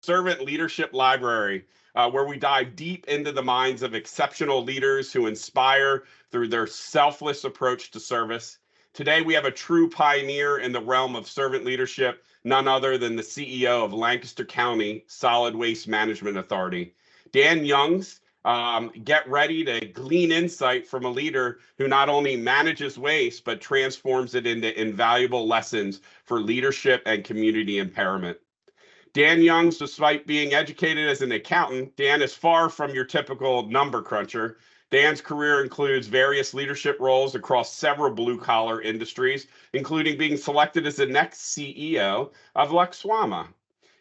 Servant Leadership Library, where we dive deep into the minds of exceptional leaders who inspire through their selfless approach to service. Today, we have a true pioneer in the realm of servant leadership, none other than the CEO of Lancaster County Solid Waste Management Authority. Dan Youngs, get ready to glean insight from a leader who not only manages waste, but transforms it into invaluable lessons for leadership and community empowerment. Dan Youngs, despite being educated as an accountant, Dan is far from your typical number cruncher. Dan's career includes various leadership roles across several blue-collar industries, including being selected as the next CEO of Lexwama.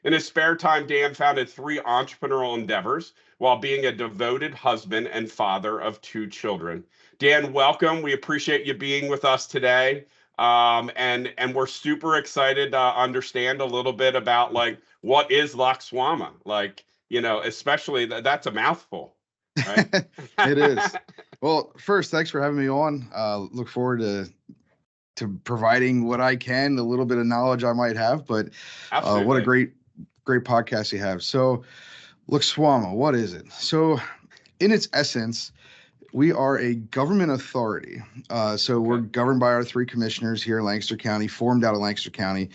In his spare time, Dan founded 3 entrepreneurial endeavors while being a devoted husband and father of 2 children. Dan, welcome. We appreciate you being with us today. And we're super excited to understand a little bit about like what is Lexwama, like, especially that's a mouthful, right? It is. Well, first, thanks for having me on. Look forward to providing what I can, a little bit of knowledge I might have, but what a great podcast you have. So Lexwama, what is it? So in its essence, we are a government authority. We're governed by our 3 commissioners here in Lancaster County, formed out of Lancaster County.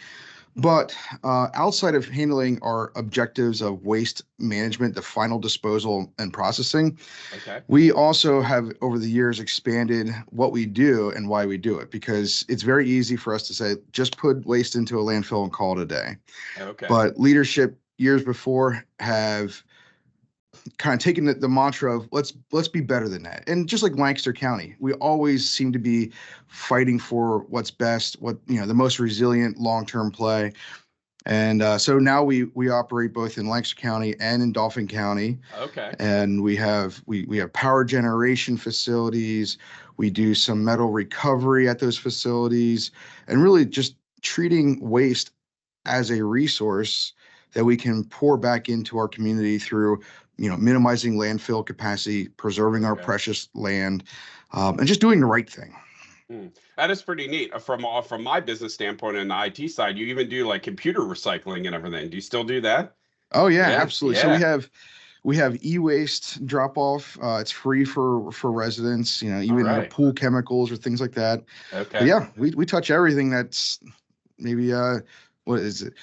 But outside of handling our objectives of waste management, the final disposal and processing, we also have over the years expanded what we do and why we do it, because it's very easy for us to say, just put waste into a landfill and call it a day. But leadership years before have kind of taking the mantra of let's be better than that. And just like Lancaster County, we always seem to be fighting for what's best, the most resilient long-term play. And so now we operate both in Lancaster County and in Dauphin County. And we have power generation facilities. We do some metal recovery at those facilities, and really just treating waste as a resource that we can pour back into our community through minimizing landfill capacity, preserving our precious land, and just doing the right thing. That is pretty neat. From my business standpoint and the IT side, you even do like computer recycling and everything. Do you still do that? Oh yeah, absolutely. So we have e-waste drop off. It's free for residents. Even pool chemicals or things like that. But yeah, we touch everything that's maybe what is it?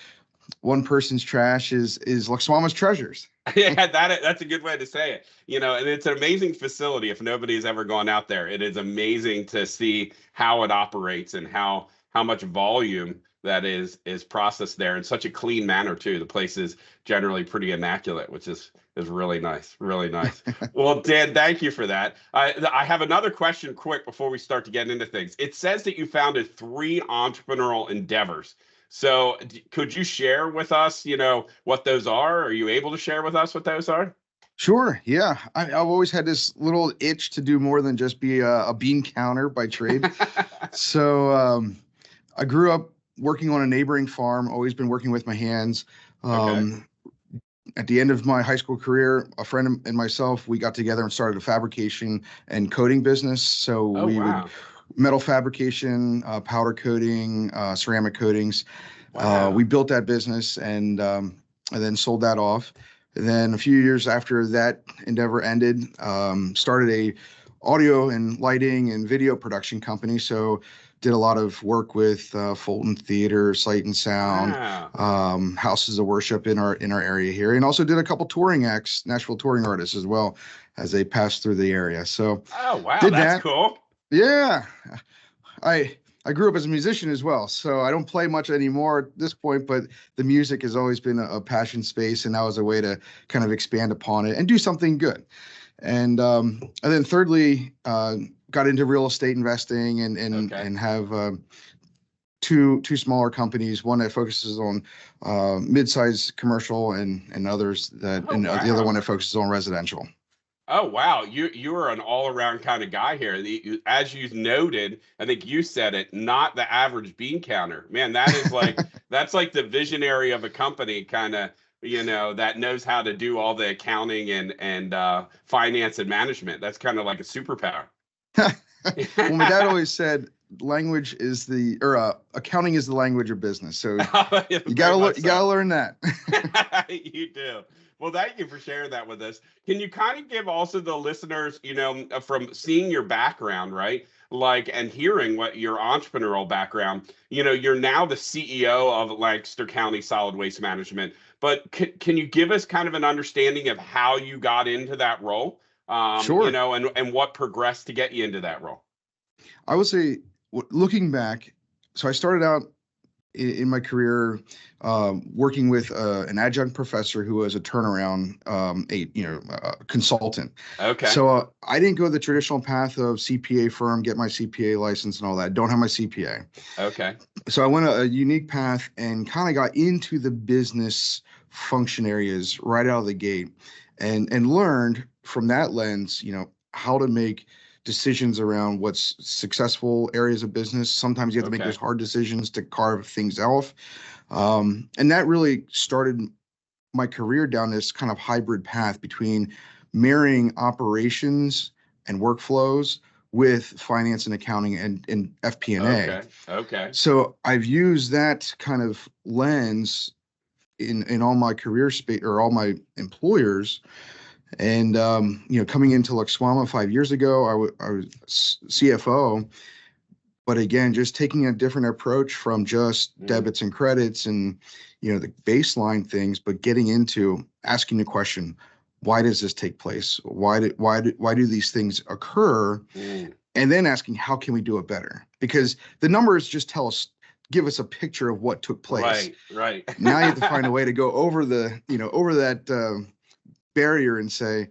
One person's trash is Lexwama's treasures. Yeah, that's a good way to say it. And it's an amazing facility. If nobody's ever gone out there, it is amazing to see how it operates and how much volume that is processed there in such a clean manner too. The place is generally pretty immaculate, which is really nice, really nice. Well, Dan, thank you for that. I have another question quick before we start to get into things. It says that you founded 3 entrepreneurial endeavors. So could you share with us, what those are? Are you able to share with us what those are? Sure. Yeah. I've always had this little itch to do more than just be a bean counter by trade. So I grew up working on a neighboring farm, always been working with my hands. At the end of my high school career, a friend and myself, we got together and started a fabrication and coating business. So would metal fabrication, powder coating, ceramic coatings. We built that business and then sold that off. And then a few years after that endeavor ended, started a audio and lighting and video production company. So did a lot of work with Fulton Theater, Sight and Sound, houses of worship in our area here, and also did a couple touring acts, Nashville touring artists as well, as they passed through the area. So that's cool. Yeah, I grew up as a musician as well, so I don't play much anymore at this point, but the music has always been a passion space, and that was a way to kind of expand upon it and do something good. And then thirdly, got into real estate investing and have two smaller companies, one that focuses on mid-sized commercial and others the other one that focuses on residential. Oh, wow. You are an all-around kind of guy here. As you noted, I think you said it, not the average bean counter. Man, that is like, that's like the visionary of a company kind of, that knows how to do all the accounting and finance and management. That's kind of like a superpower. Well, my dad always said accounting is the language of business. So you gotta learn that. You do. Well, thank you for sharing that with us. Can you kind of give also the listeners, from seeing your background, right? Like, and hearing what your entrepreneurial background, you're now the CEO of Lancaster County Solid Waste Management, but can you give us kind of an understanding of how you got into that role? Sure. And what progressed to get you into that role? I would say, looking back, so I started out in my career working with an adjunct professor who was a turnaround consultant. Okay. So I didn't go the traditional path of CPA firm, get my CPA license and all that. Don't have my CPA. Okay. So I went a unique path and kind of got into the business function areas right out of the gate, and learned from that lens, how to make decisions around what's successful areas of business. Sometimes you have to make those hard decisions to carve things off. And that really started my career down this kind of hybrid path between marrying operations and workflows with finance and accounting and FP&A. Okay. So I've used that kind of lens in all my career space or all my employers. And, coming into LXSWAMA 5 years ago, I was CFO, but again, just taking a different approach from just debits and credits and, the baseline things, but getting into asking the question, why does this take place? Why do these things occur? And then asking, how can we do it better? Because the numbers just give us a picture of what took place. Right. Now you have to find a way to go over that barrier and say,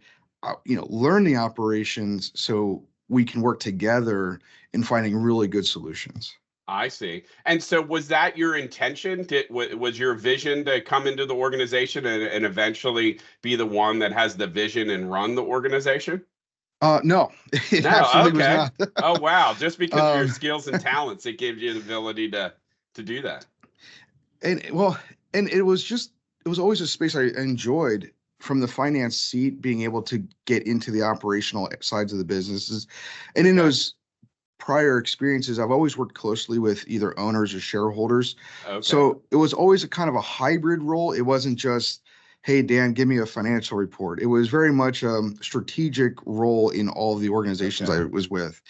learn the operations so we can work together in finding really good solutions. I see. And so was that your intention? Was your vision to come into the organization and eventually be the one that has the vision and run the organization? No, it absolutely was not. Oh, wow. Just because of your skills and talents, it gives you the ability to do that. And it was always a space I enjoyed from the finance seat, being able to get into the operational sides of the businesses. And in those prior experiences, I've always worked closely with either owners or shareholders. So it was always a kind of a hybrid role. It wasn't just, hey, Dan, give me a financial report. It was very much a strategic role in all of the organizations I was with.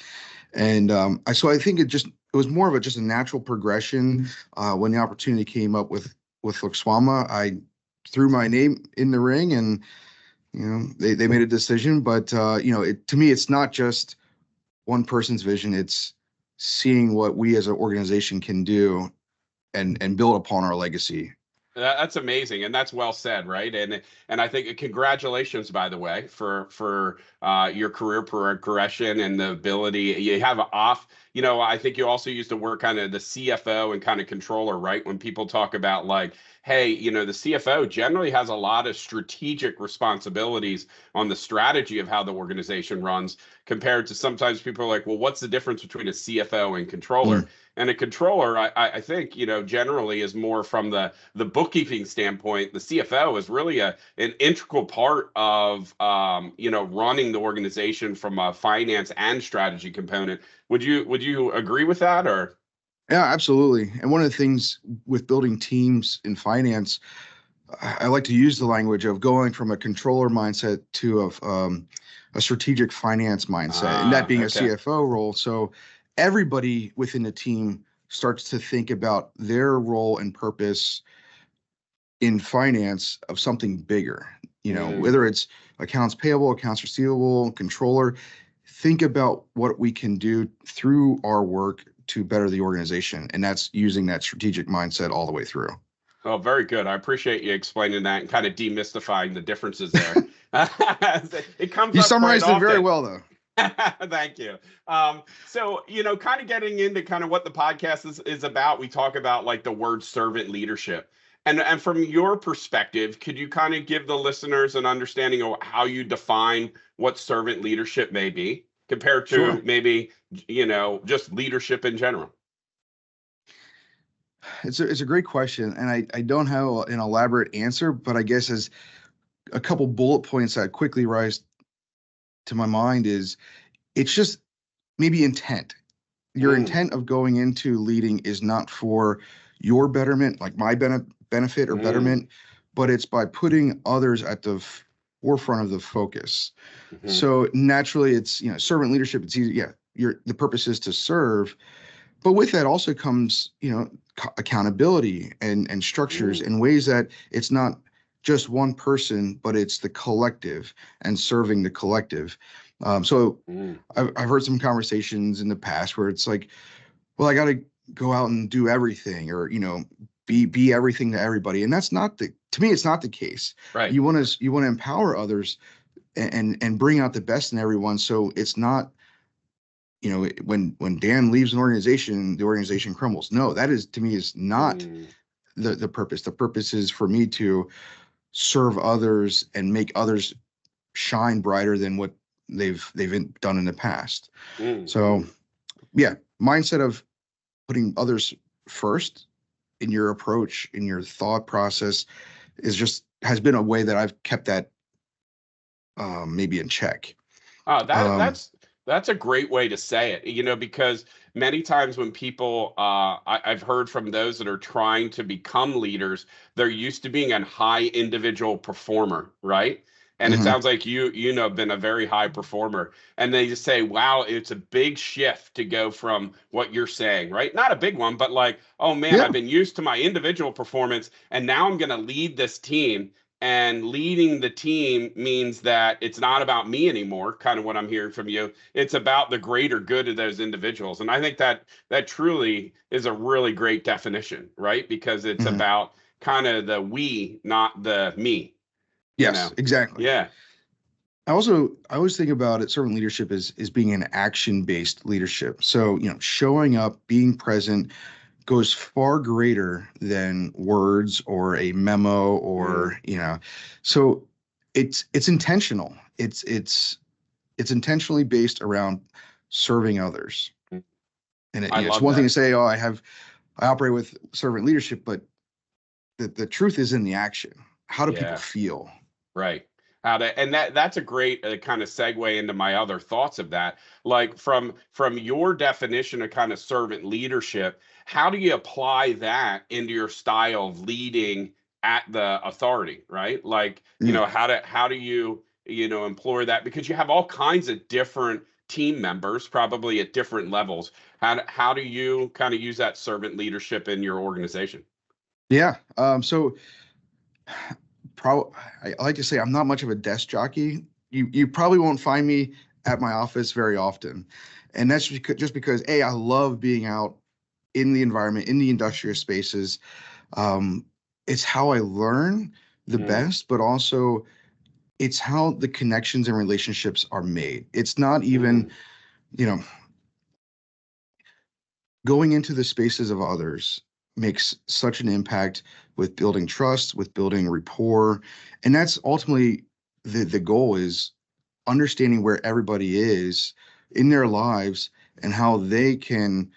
And so I think it was more of just a natural progression. When the opportunity came up with LXSWAMA, I threw my name in the ring, and they made a decision. But to me, it's not just one person's vision. It's seeing what we as an organization can do and build upon our legacy. That's amazing, and that's well said, right? And I think congratulations, by the way, for your career progression and the ability you have off. I think you also used to work kind of the CFO and kind of controller, right? When people talk about like, hey, the CFO generally has a lot of strategic responsibilities on the strategy of how the organization runs, compared to sometimes people are like, well, what's the difference between a CFO and controller? And a controller, I think, generally is more from the bookkeeping standpoint. The CFO is really an integral part of, running the organization from a finance and strategy component. Would you agree with that, or? Yeah, absolutely. And one of the things with building teams in finance, I like to use the language of going from a controller mindset to a strategic finance mindset, and that being a CFO role. So everybody within the team starts to think about their role and purpose in finance of something bigger, whether it's accounts payable, accounts receivable, controller. Think about what we can do through our work to better the organization. And that's using that strategic mindset all the way through. Oh, very good. I appreciate you explaining that and kind of demystifying the differences there. It comes. You summarized it very well, though. Thank you. So, kind of getting into kind of what the podcast is about, we talk about like the word servant leadership. And from your perspective, could you kind of give the listeners an understanding of how you define what servant leadership may be compared to maybe, just leadership in general? It's a great question, and I don't have an elaborate answer, but I guess as a couple bullet points that quickly rise to my mind is it's just maybe intent. Your intent of going into leading is not for your betterment, like my benefit or betterment, but it's by putting others at the forefront of the focus. So naturally, it's, servant leadership. It's easy. Yeah, the purpose is to serve, but with that also comes, accountability and structures in ways that it's not just one person, but it's the collective and serving the collective. So I've heard some conversations in the past where it's like, well, I got to go out and do everything, or be everything to everybody, and that's not to me, it's not the case. Right. You want to empower others and bring out the best in everyone. So it's not, when Dan leaves an organization, the organization crumbles. No, that is, to me, is not the purpose. The purpose is for me to serve others and make others shine brighter than what they've done in the past. So yeah, mindset of putting others first in your approach, in your thought process, has been a way that I've kept that maybe in check. That's a great way to say it, because many times when people, I've heard from those that are trying to become leaders, they're used to being a high individual performer, right? And it sounds like have been a very high performer. And they just say, wow, it's a big shift to go from what you're saying, right? Not a big one, but like, oh man, I've been used to my individual performance, and now I'm going to lead this team. And leading the team means that it's not about me anymore, kind of what I'm hearing from you. It's about the greater good of those individuals. And I think that truly is a really great definition, right? Because it's about kind of the we, not the me. Yes, exactly. Yeah. I always think about it, servant leadership is being an action-based leadership. So, showing up, being present goes far greater than words or a memo or, so it's intentional. It's intentionally based around serving others. And it's one thing to say, oh, I operate with servant leadership, but the truth is in the action. How do people feel? Right. And that's a great kind of segue into my other thoughts of that. Like from your definition of kind of servant leadership, how do you apply that into your style of leading at the authority, right? Like, how do you, employ that? Because you have all kinds of different team members, probably at different levels. How do you kind of use that servant leadership in your organization? Yeah. So I like to say I'm not much of a desk jockey. You probably won't find me at my office very often, and that's just because I love being out in the environment, in the industrial spaces. It's how I learn the best, but also it's how the connections and relationships are made. It's not even, going into the spaces of others makes such an impact with building trust, with building rapport. And that's ultimately the goal, is understanding where everybody is in their lives and how they can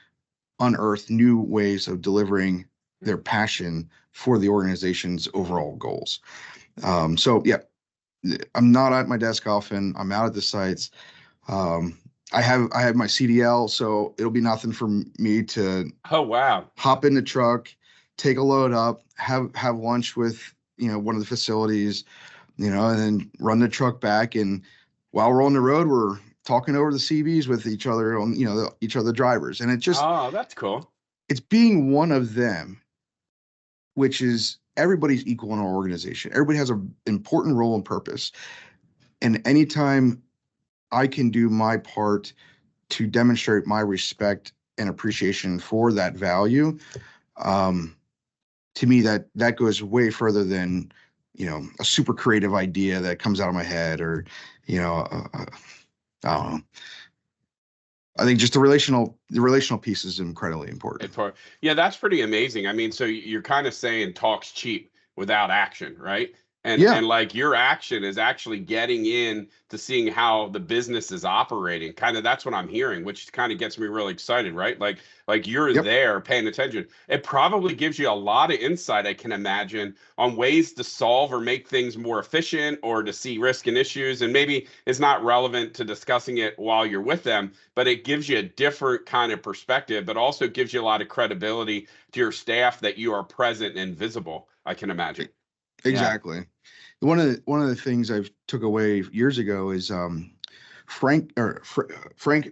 unearth new ways of delivering their passion for the organization's overall goals. So yeah, I'm not at my desk often. I'm out at the sites. I have my CDL, so it'll be nothing for me to hop in the truck, take a load up, have lunch with one of the facilities, and then run the truck back. And while we're on the road, we're talking over the CVs with each other on each other drivers. And it just that's cool. It's being one of them, which is everybody's equal in our organization. Everybody has an important role and purpose. And anytime I can do my part to demonstrate my respect and appreciation for that value, to me, that goes way further than, a super creative idea that comes out of my head, or, I don't know. I think just the relational piece is incredibly important. Yeah, that's pretty amazing. I mean, so you're kind of saying talk's cheap without action, right? And like your action is actually getting in to seeing how the business is operating. Kind of that's what I'm hearing, which kind of gets me really excited, right? Like you're there paying attention. It probably gives you a lot of insight, I can imagine, on ways to solve or make things more efficient or to see risk and issues. And maybe it's not relevant to discussing it while you're with them, but it gives you a different kind of perspective, but also gives you a lot of credibility to your staff that you are present and visible, I can imagine. Exactly. One of the things I've took away years ago is Frank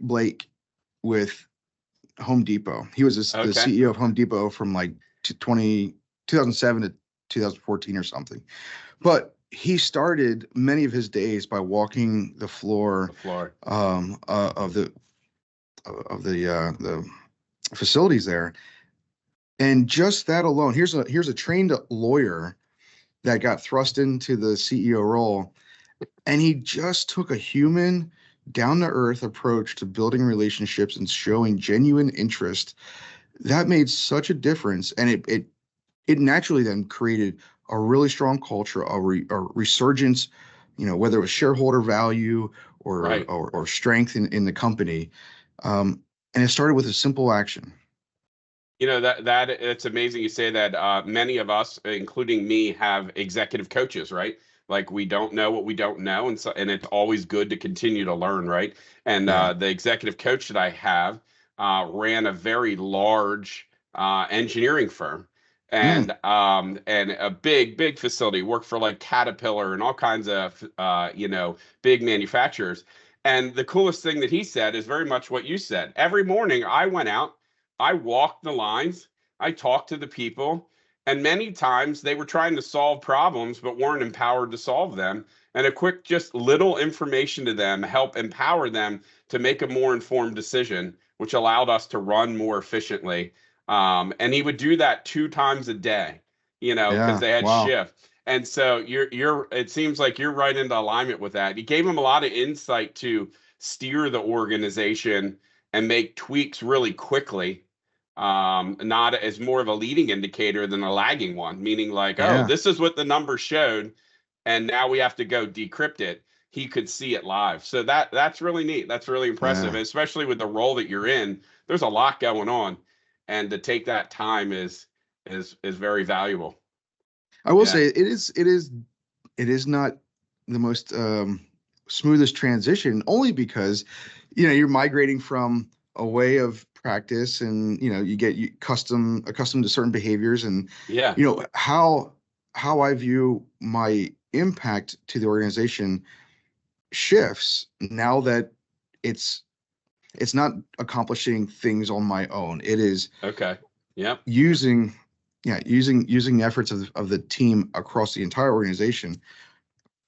Blake with Home Depot. He was the CEO of Home Depot from like 2007 to 2014 or something. But he started many of his days by walking the floor of the facilities there. And just that alone, here's a trained lawyer that got thrust into the CEO role, and he just took a human, down-to-earth approach to building relationships and showing genuine interest. That made such a difference, and it naturally then created a really strong culture, a resurgence, whether it was shareholder value or strength in the company, and it started with a simple action. That it's amazing you say that. Many of us, including me, have executive coaches, right? Like we don't know what we don't know, and it's always good to continue to learn, right? And the executive coach that I have ran a very large engineering firm, and a big facility. Worked for like Caterpillar and all kinds of big manufacturers. And the coolest thing that he said is very much what you said. Every morning I went out. I walked the lines, I talked to the people, and many times they were trying to solve problems but weren't empowered to solve them. And a quick, just little information to them help empower them to make a more informed decision, which allowed us to run more efficiently. And he would do that 2 times a day, because they had shift. And so it seems like you're right into alignment with that. He gave him a lot of insight to steer the organization and make tweaks really quickly, not as more of a leading indicator than a lagging one, meaning like, this is what the numbers showed, and now we have to go decrypt it. He could see it live. So that's really neat. That's really impressive, especially with the role that you're in. There's a lot going on, and to take that time is very valuable. I will say it is not the most smoothest transition, only because you're migrating from a way of practice, and you get accustomed to certain behaviors, and how I view my impact to the organization shifts now that it's not accomplishing things on my own. It is using the efforts of the team across the entire organization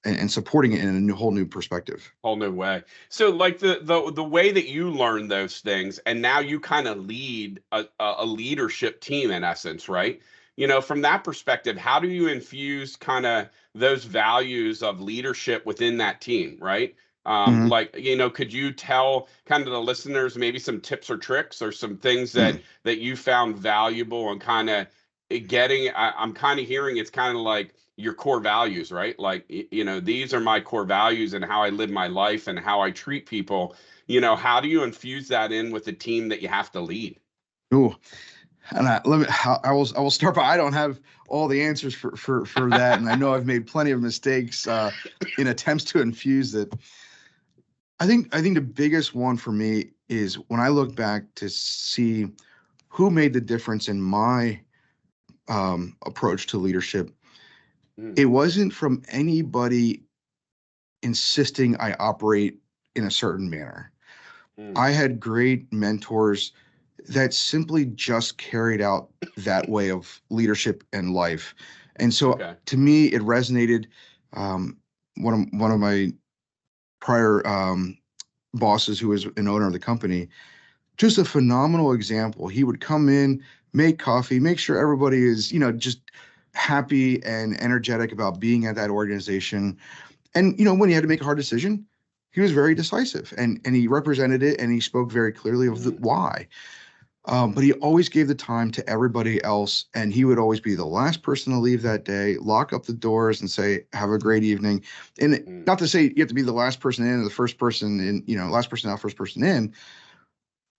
and supporting it in a whole new perspective, whole new way. So like the way that you learn those things, and now you kind of lead a leadership team in essence, right? From that perspective, how do you infuse kind of those values of leadership within that team, right? Like, could you tell kind of the listeners maybe some tips or tricks or some things that you found valuable and kind of getting, I'm kind of hearing it's kind of like your core values, right? Like, these are my core values and how I live my life and how I treat people. How do you infuse that in with the team that you have to lead? Ooh, and I will start by, I don't have all the answers for that, and I know I've made plenty of mistakes in attempts to infuse it. I think the biggest one for me is when I look back to see who made the difference in my approach to leadership. It wasn't from anybody insisting I operate in a certain manner. I had great mentors that simply just carried out that way of leadership and life. And so to me, it resonated. One of my prior bosses, who was an owner of the company, just a phenomenal example. He would come in, make coffee, make sure everybody is, just happy and energetic about being at that organization. And, when he had to make a hard decision, he was very decisive, and he represented it, and he spoke very clearly of the why. But he always gave the time to everybody else, and he would always be the last person to leave that day, lock up the doors, and say, "Have a great evening." And not to say you have to be the last person in or the first person in, last person out, first person in,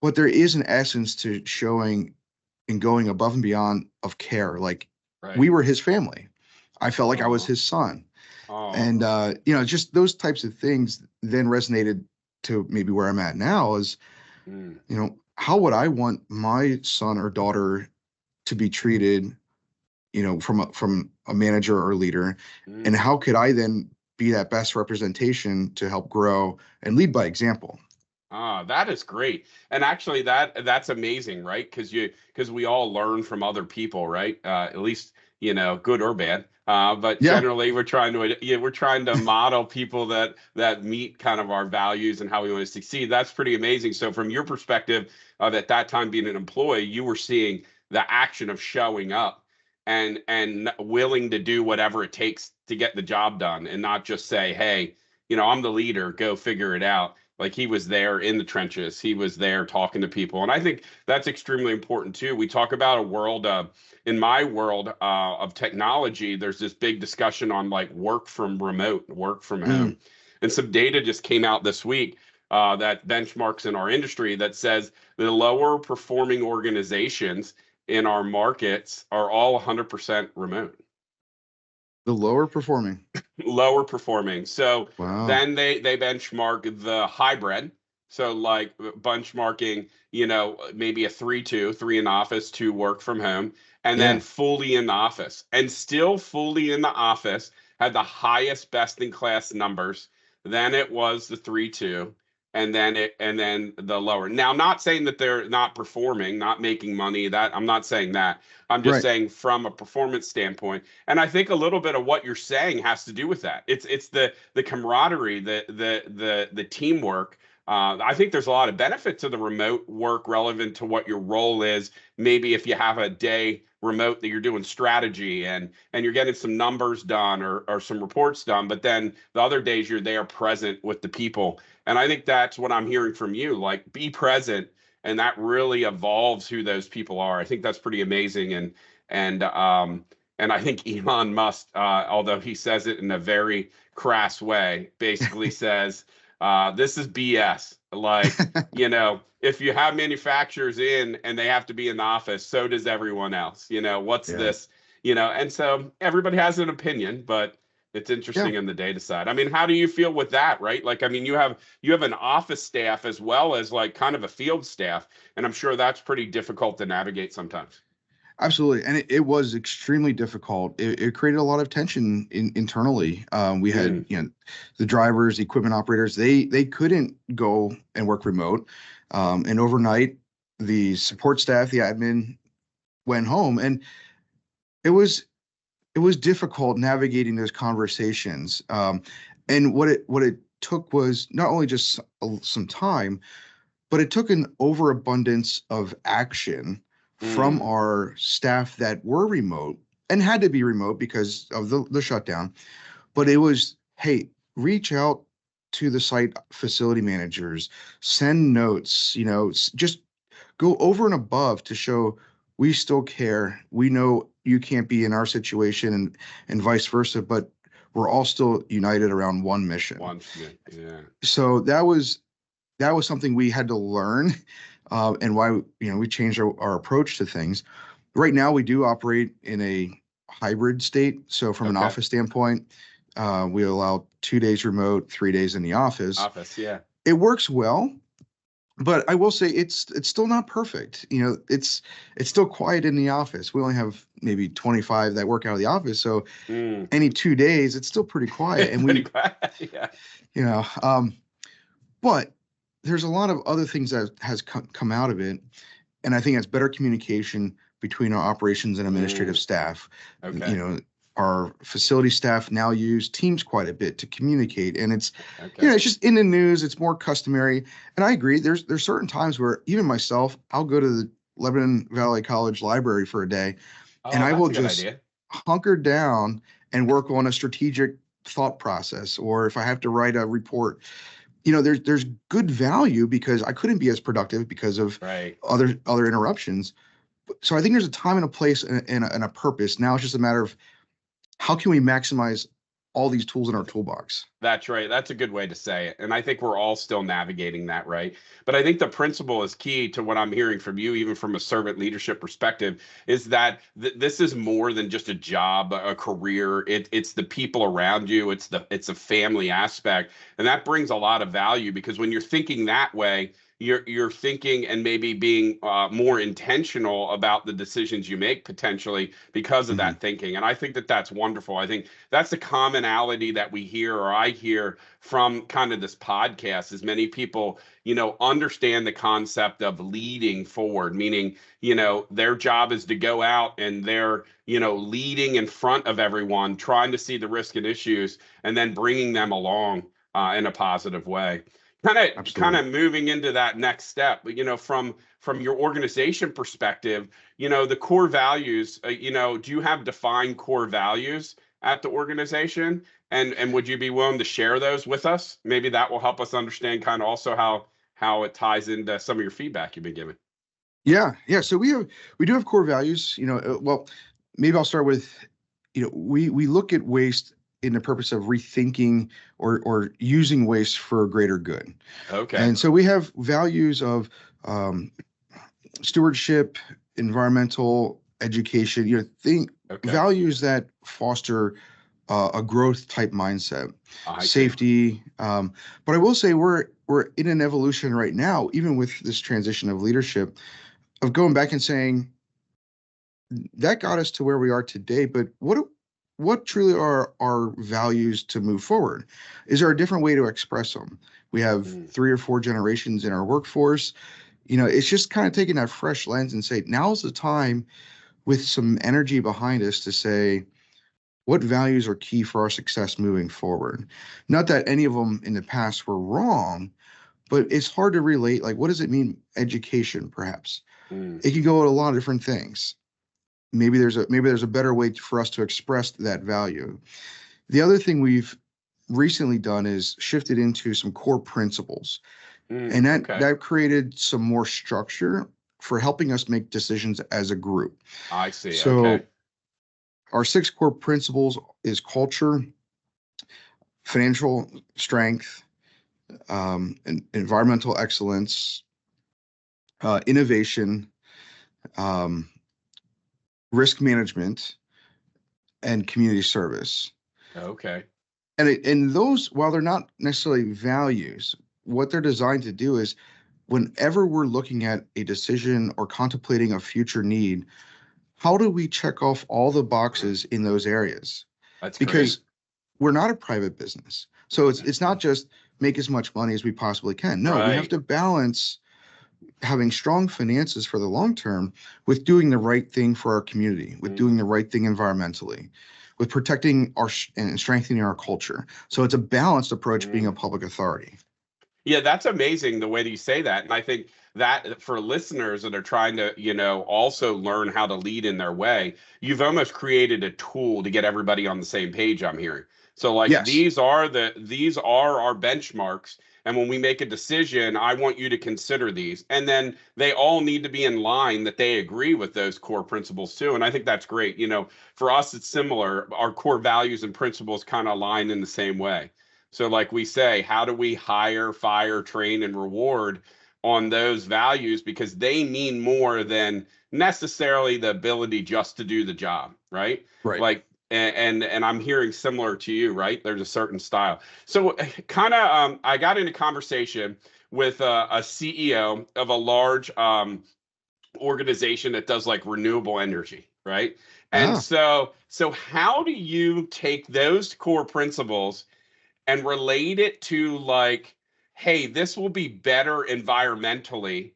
but there is an essence to showing and going above and beyond of care. Like we were his family. I felt like I was his son. And just those types of things then resonated to maybe where I'm at now is, how would I want my son or daughter to be treated, from a manager or leader, and how could I then be that best representation to help grow and lead by example? That is great. And actually that's amazing, right? Because we all learn from other people, right? At least, good or bad. But generally we're trying to model people that meet kind of our values and how we want to succeed. That's pretty amazing. So from your perspective of at that time being an employee, you were seeing the action of showing up and willing to do whatever it takes to get the job done and not just say, hey, I'm the leader, go figure it out. Like he was there in the trenches. He was there talking to people. And I think that's extremely important too. We talk about a world, in my world of technology, there's this big discussion on like work from remote, work from home. And some data just came out this week that benchmarks in our industry that says the lower performing organizations in our markets are all 100% remote. The lower performing. Lower performing. So then they benchmark the hybrid. So like benchmarking, maybe a 3-2, 3 in office, 2 work from home, and then fully in the office. And still fully in the office had the highest best in class numbers. Then it was the 3-2. And then the lower. Now, not saying that they're not performing, not making money. That I'm not saying that. I'm just saying from a performance standpoint. And I think a little bit of what you're saying has to do with that. It's the camaraderie, the teamwork. I think there's a lot of benefit to the remote work relevant to what your role is. Maybe if you have a day remote that you're doing strategy and you're getting some numbers done or some reports done, but then the other days you're there present with the people. And I think that's what I'm hearing from you, like be present, and that really evolves who those people are. I think that's pretty amazing. And I think Elon Musk, although he says it in a very crass way, basically says, this is BS. Like, if you have manufacturers in and they have to be in the office, so does everyone else. What's this? And so everybody has an opinion, but it's interesting in the data side. I mean, how do you feel with that, right? Like, I mean, you have an office staff as well as like kind of a field staff, and I'm sure that's pretty difficult to navigate sometimes. Absolutely. And it was extremely difficult. It created a lot of tension internally. We had, the drivers, equipment operators, they couldn't go and work remote. And overnight, the support staff, the admin went home, and it was difficult navigating those conversations. And what it took was not only just some time, but it took an overabundance of action from our staff that were remote and had to be remote because of the shutdown. But it was, hey, reach out to the site facility managers, send notes, just go over and above to show we still care. We know you can't be in our situation and vice versa, but we're all still united around one mission. So that was something we had to learn, and why we changed our approach to things. Right now, we do operate in a hybrid state. So from an office standpoint, we allow 2 days remote, 3 days in the office. It works well, but I will say it's still not perfect. It's still quiet in the office. We only have maybe 25 that work out of the office. So any 2 days, it's still pretty quiet. And but there's a lot of other things that has come out of it. And I think that's better communication between our operations and administrative staff. Our facility staff now use Teams quite a bit to communicate, and it's it's just in the news. It's more customary, and I agree. There's certain times where even myself, I'll go to the Lebanon Valley College Library for a day, and I will just hunker down and work on a strategic thought process, or if I have to write a report. there's good value because I couldn't be as productive because of other interruptions. So I think there's a time and a place and a purpose. Now it's just a matter of how can we maximize all these tools in our toolbox. That's right. That's a good way to say it. And I think we're all still navigating that, right? But I think the principle is key to what I'm hearing from you, even from a servant leadership perspective, is that this is more than just a job, a career. It's the people around you. It's a family aspect. And that brings a lot of value because when you're thinking that way, you're thinking and maybe being more intentional about the decisions you make potentially because of that thinking. And I think that that's wonderful. I think that's the commonality that we hear, or I hear from kind of this podcast, is many people, understand the concept of leading forward, meaning, their job is to go out and they're, leading in front of everyone, trying to see the risk and issues, and then bringing them along in a positive way. Kind of moving into that next step, from your organization perspective, the core values, do you have defined core values at the organization? And would you be willing to share those with us? Maybe that will help us understand kind of also how it ties into some of your feedback you've been giving. Yeah. So we do have core values, well, maybe I'll start with, we look at waste in the purpose of rethinking or using waste for a greater good. Okay. And so we have values of stewardship, environmental, education, values that foster a growth type mindset, safety. But I will say we're in an evolution right now, even with this transition of leadership, of going back and saying that got us to where we are today. But what truly are our values to move forward? Is there a different way to express them? We have 3 or 4 generations in our workforce. It's just kind of taking that fresh lens and say, now's the time with some energy behind us to say, what values are key for our success moving forward? Not that any of them in the past were wrong, but it's hard to relate. Like, what does it mean? Education, perhaps. It can go at a lot of different things. Maybe there's a better way for us to express that value. The other thing we've recently done is shifted into some core principles, and that created some more structure for helping us make decisions as a group. I see. So our 6 core principles is culture, financial strength, and environmental excellence, innovation, risk management, and community service. Okay. And those, while they're not necessarily values, what they're designed to do is whenever we're looking at a decision or contemplating a future need, how do we check off all the boxes in those areas? That's because great. We're not a private business. So it's not just make as much money as we possibly can. No, we have to balance having strong finances for the long term with doing the right thing for our community, with doing the right thing environmentally, with protecting and strengthening our culture. So it's a balanced approach being a public authority. Yeah, that's amazing the way that you say that. And I think that for listeners that are trying to, also learn how to lead in their way, you've almost created a tool to get everybody on the same page, I'm hearing. So like these are our benchmarks. And when we make a decision, I want you to consider these. And then they all need to be in line that they agree with those core principles too. And I think that's great. For us, it's similar. Our core values and principles kind of align in the same way. So like we say, how do we hire, fire, train, and reward on those values? Because they mean more than necessarily the ability just to do the job, right? Right. Like, and I'm hearing similar to you, right? There's a certain style. So kind of, I got into conversation with a CEO of a large organization that does like renewable energy, right? And so how do you take those core principles and relate it to like, hey, this will be better environmentally,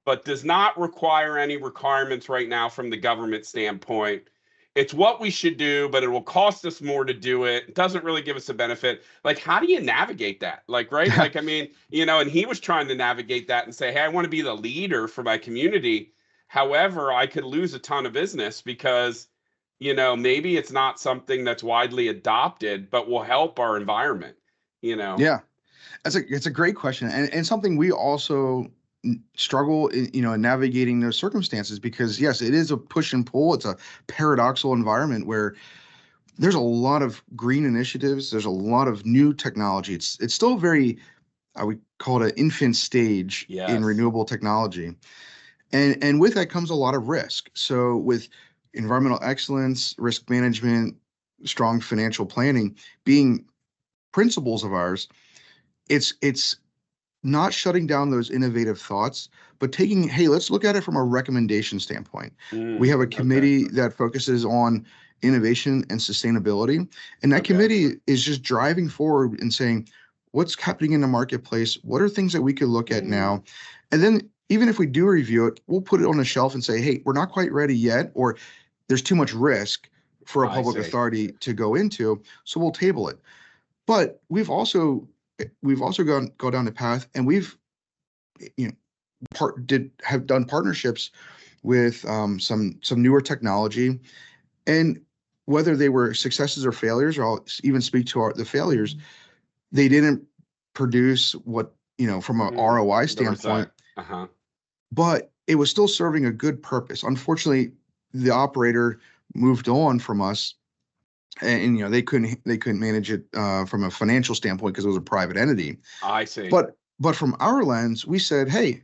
but does not require any requirements right now from the government standpoint. It's what we should do, but it will cost us more to do it. It doesn't really give us a benefit. Like, how do you navigate that? Like, right? Like, I mean, and he was trying to navigate that and say, hey, I want to be the leader for my community. However, I could lose a ton of business because, maybe it's not something that's widely adopted, but will help our environment. Yeah. It's a great question, and something we also struggle in, in navigating those circumstances, because yes, it is a push and pull. It's a paradoxical environment where there's a lot of green initiatives. There's a lot of new technology. It's still very, I would call it an infant stage in Yes. renewable technology. And with that comes a lot of risk. So with environmental excellence, risk management, strong financial planning being principles of ours, it's not shutting down those innovative thoughts, but taking, hey, let's look at it from a recommendation standpoint. We have a committee that focuses on innovation and sustainability, and that committee is just driving forward and saying, what's happening in the marketplace? What are things that we could look at now? And then even if we do review it, we'll put it on the shelf and say, hey, we're not quite ready yet, or there's too much risk for a public authority to go into, so we'll table it. But we've also gone down the path, and we've have done partnerships with some newer technology, and whether they were successes or failures, or I'll even speak to the failures, they didn't produce what, from an ROI standpoint, but it was still serving a good purpose. Unfortunately, the operator moved on from us, and they couldn't manage it from a financial standpoint because it was a private entity. I see. But from our lens, we said, hey,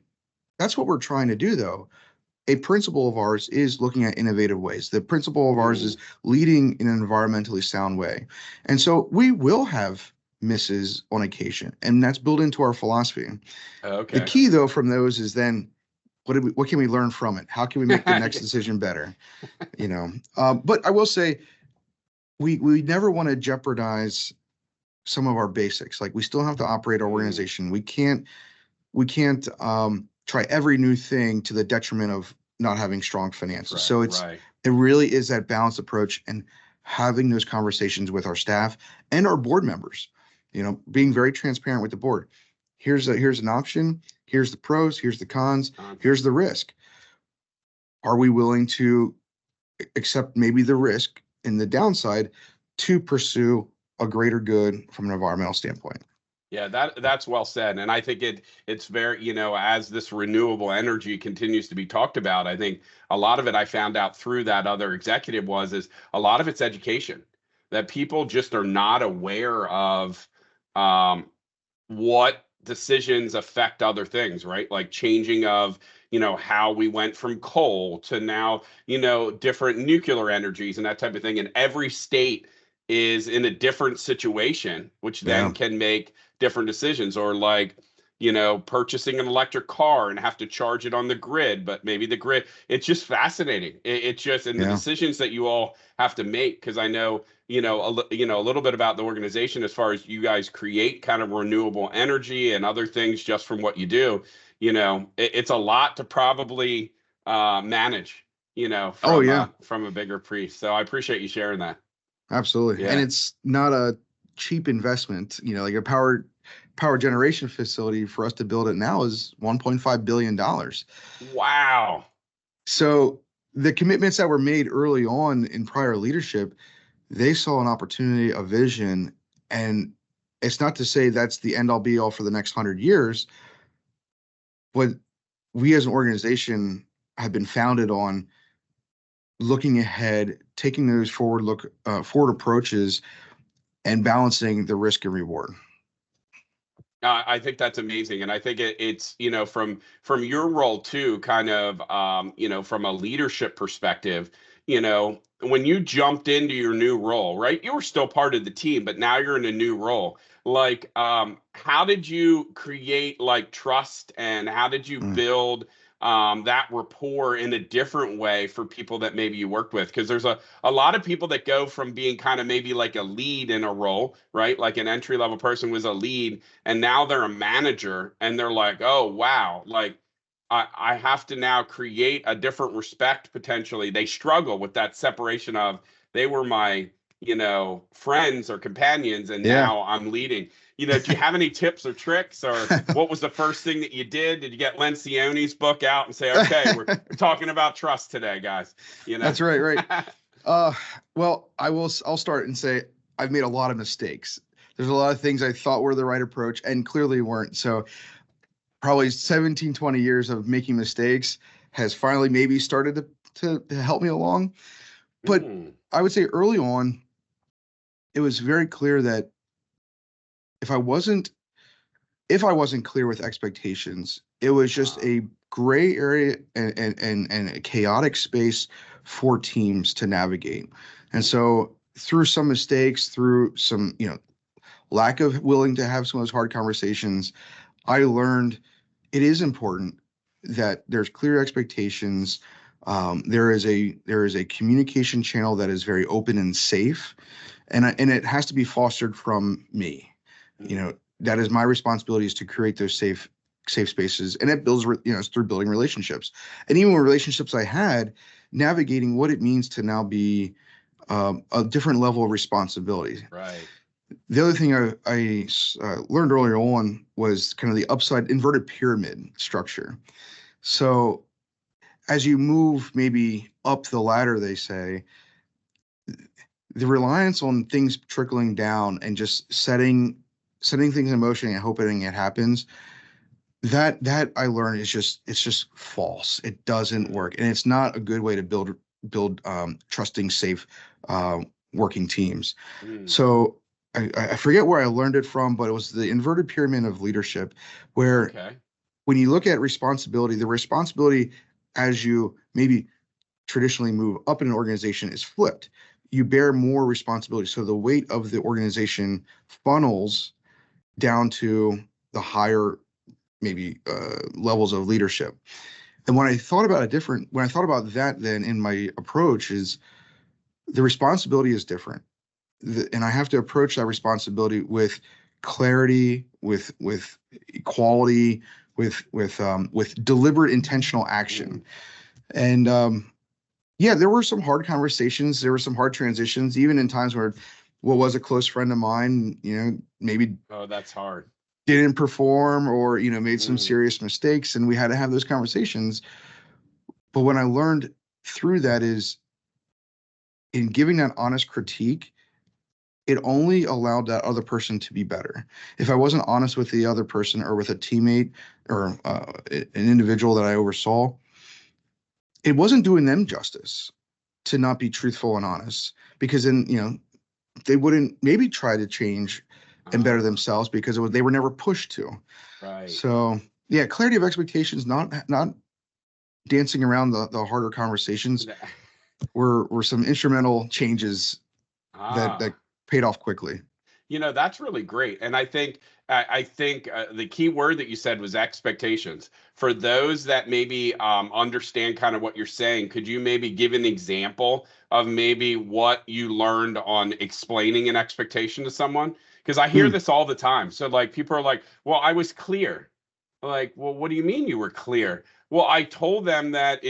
that's what we're trying to do, though. A principle of ours is looking at innovative ways. The principle of ours is leading in an environmentally sound way. And so we will have misses on occasion, and that's built into our philosophy. The key, though, from those is then what can we learn from it? How can we make the next decision better? But I will say, we never want to jeopardize some of our basics. Like, we still have to operate our organization. We can't try every new thing to the detriment of not having strong finances. So it really is that balanced approach, and having those conversations with our staff and our board members, being very transparent with the board. Here's an option. Here's the pros. Here's the cons. Here's the risk. Are we willing to accept maybe the risk and the downside to pursue a greater good from an environmental standpoint? Yeah, that's well said. And I think it's very, as this renewable energy continues to be talked about, I think a lot of it, I found out through that other executive, is a lot of it's education, that people just are not aware of what decisions affect other things, right? Like changing of, how we went from coal to now, different nuclear energies and that type of thing. And every state is in a different situation, which then can make different decisions, or like, purchasing an electric car and have to charge it on the grid, but maybe the grid, it's just fascinating. It's just, and the decisions that you all have to make, because I know, a little bit about the organization as far as you guys create kind of renewable energy and other things just from what you do, it's a lot to probably manage, from a bigger piece. So I appreciate you sharing that. Absolutely. And it's not a cheap investment, like a power generation facility for us to build it now is $1.5 billion. Wow. So the commitments that were made early on in prior leadership, they saw an opportunity, a vision, and it's not to say that's the end all be all for the next 100 years, but we as an organization have been founded on looking ahead, taking those forward approaches, and balancing the risk and reward. I think that's amazing. And I think it's, from your role too, kind of, from a leadership perspective, when you jumped into your new role, right? You were still part of the team, but now you're in a new role. Like, how did you create like trust, and how did you build that rapport in a different way for people that maybe you worked with? Because there's a lot of people that go from being kind of maybe like a lead in a role, right? Like an entry level person was a lead, and now they're a manager, and they're like, oh, wow, like I have to now create a different respect potentially. They struggle with that separation of, they were my, friends or companions, and now I'm leading. Do you have any tips or tricks, or what was the first thing that you did? Did you get Lencioni's book out and say, okay, we're talking about trust today, guys? That's right. Well, I'll start and say I've made a lot of mistakes. there's a lot of things I thought were the right approach and clearly weren't. So probably 17, 20 years of making mistakes has finally maybe started to help me along. But I would say early on, it was very clear that if I wasn't clear with expectations, it was just a gray area and a chaotic space for teams to navigate. And so through some mistakes, through some, lack of willing to have some of those hard conversations, I learned it is important that there's clear expectations. There is a communication channel that is very open and safe, and it has to be fostered from me. That is my responsibility, is to create those safe spaces, and it builds, it's through building relationships. And even with relationships I had, navigating what it means to now be a different level of responsibility. Right. The other thing I learned earlier on was kind of the upside inverted pyramid structure. So as you move maybe up the ladder, they say, the reliance on things trickling down and just setting things in motion and hoping it happens, that I learned it's just false. It doesn't work, and it's not a good way to build trusting, safe working teams. So I forget where I learned it from, but it was the inverted pyramid of leadership, where when you look at responsibility, the responsibility as you maybe traditionally move up in an organization is flipped. You bear more responsibility. So the weight of the organization funnels down to the higher maybe levels of leadership. And when I thought about that, then in my approach is the responsibility is different. And I have to approach that responsibility with clarity, with equality, with deliberate intentional action. And there were some hard conversations. There were some hard transitions, even in times where what was a close friend of mine, maybe that's hard, didn't perform, or made some serious mistakes, and we had to have those conversations. But what I learned through that is, in giving that honest critique, it only allowed that other person to be better. If I wasn't honest with the other person, or with a teammate, or an individual that I oversaw, it wasn't doing them justice to not be truthful and honest, because then, they wouldn't maybe try to change and better themselves, because they were never pushed to. Right. So yeah, clarity of expectations, not dancing around the harder conversations, were some instrumental changes that paid off quickly. That's really great. And I think the key word that you said was expectations. For those that maybe understand kind of what you're saying, could you maybe give an example of maybe what you learned on explaining an expectation to someone? Because I hear this all the time. So like, people are like, well, I was clear. Like, well, what do you mean you were clear? Well, I told them that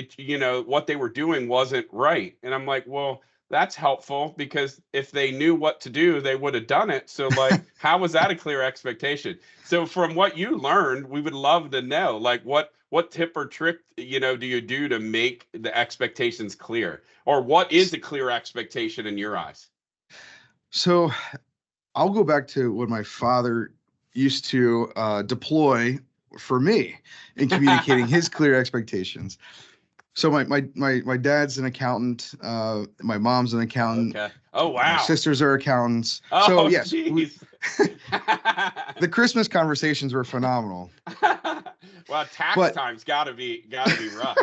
what they were doing wasn't right. And I'm like, well, that's helpful, because if they knew what to do, they would have done it. So like, how was that a clear expectation? So from what you learned, we would love to know, like, what tip or trick, do you do to make the expectations clear? Or what is a clear expectation in your eyes? So I'll go back to what my father used to deploy for me in communicating his clear expectations. So my dad's an accountant. My mom's an accountant. Okay. Oh, wow. My sisters are accountants. Oh, so yes, the Christmas conversations were phenomenal. Well, tax time's gotta be rough.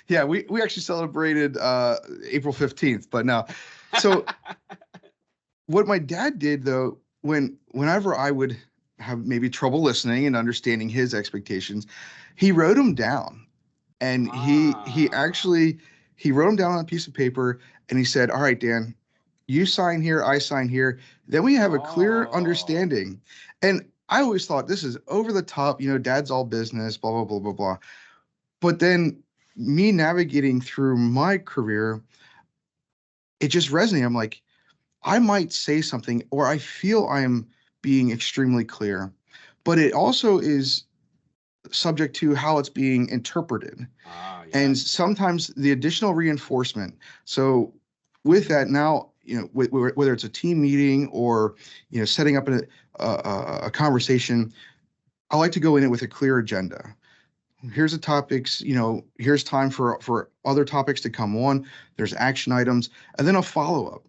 Yeah, we actually celebrated April 15th, but no. So what my dad did, though, whenever I would have maybe trouble listening and understanding his expectations, he wrote them down. And he wrote them down on a piece of paper, and he said, all right, Dan, you sign here, I sign here. Then we have a clear understanding. And I always thought, this is over the top, dad's all business, blah, blah, blah, blah, blah. But then me navigating through my career, it just resonated. I'm like, I might say something, or I feel I am being extremely clear, but it also is subject to how it's being interpreted. And sometimes the additional reinforcement. So with that, now whether it's a team meeting or, setting up a conversation, I like to go in it with a clear agenda. Here's the topics, here's time for other topics to come on. There's action items, and then a follow-up.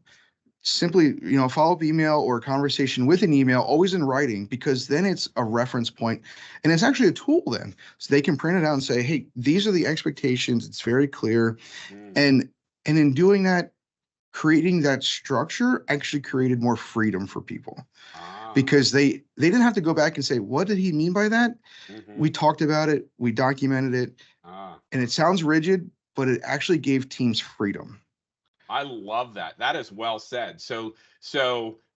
Simply, follow-up email or a conversation with an email, always in writing, because then it's a reference point and it's actually a tool then. So they can print it out and say, hey, these are the expectations. It's very clear. And in doing that, creating that structure actually created more freedom for people. Because they didn't have to go back and say, what did he mean by that? We talked about it, we documented it, and it sounds rigid, but it actually gave teams freedom. I love that. That is well said. So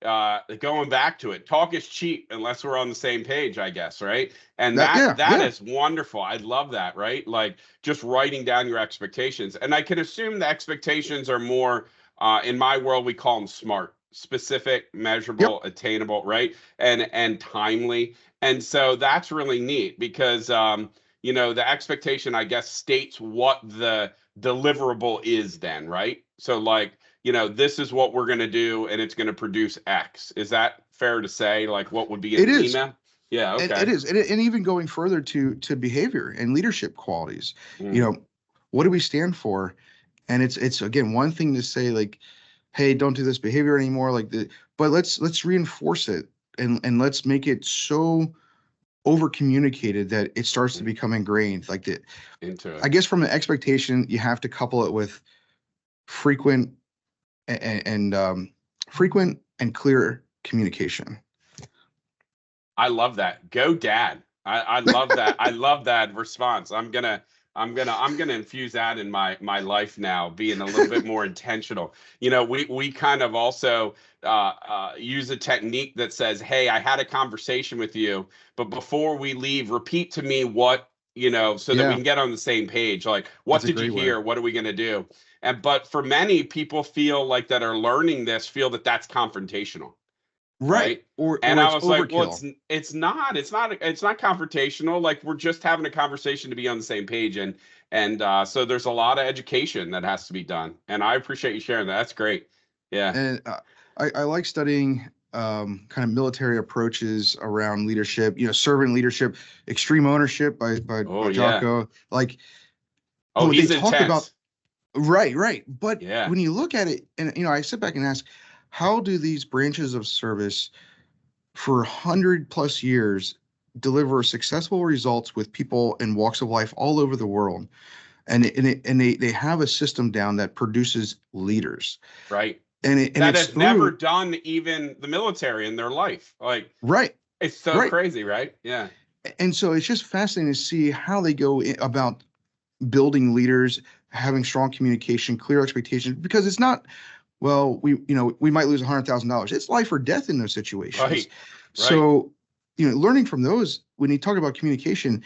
going back to it, talk is cheap unless we're on the same page, I guess, right? And that is wonderful. I love that, right? Like just writing down your expectations. And I can assume the expectations are more, in my world, we call them SMART. Specific, measurable, attainable, right? And timely. And so that's really neat because the expectation, I guess, states what the deliverable is then, right? So like, this is what we're going to do and it's going to produce X. Is that fair to say? Like what would be in the email? Yeah, okay. It is. And even going further to behavior and leadership qualities, what do we stand for? And it's again, one thing to say like, hey, don't do this behavior anymore, but let's reinforce it and let's make it so over communicated that it starts to become ingrained. Like I guess from an expectation, you have to couple it with frequent and clear communication. I love that. Go Dad. I love that. I love that response. I'm gonna infuse that in my life now, being a little bit more intentional. We kind of also use a technique that says, hey, I had a conversation with you, but before we leave, repeat to me what, so that we can get on the same page. Like, what did you hear? What are we going to do? But for many people feel like that are learning this, feel that that's confrontational. Right. And I was like, well, it's not confrontational. Like we're just having a conversation to be on the same page. And so there's a lot of education that has to be done. And I appreciate you sharing that. That's great. Yeah. And I like studying kind of military approaches around leadership, servant leadership, extreme ownership by Jocko. Like, he's intense. Right. But when you look at it, and I sit back and ask, how do these branches of service for 100+ years deliver successful results with people in walks of life all over the world? And they have a system down that produces leaders. Right. And that has never done even the military in their life. Like, right. It's so crazy, right? Yeah. And so it's just fascinating to see how they go about building leaders, having strong communication, clear expectations, because it's not, well, we might lose $100,000. It's life or death in those situations. Right. So, learning from those, when you talk about communication,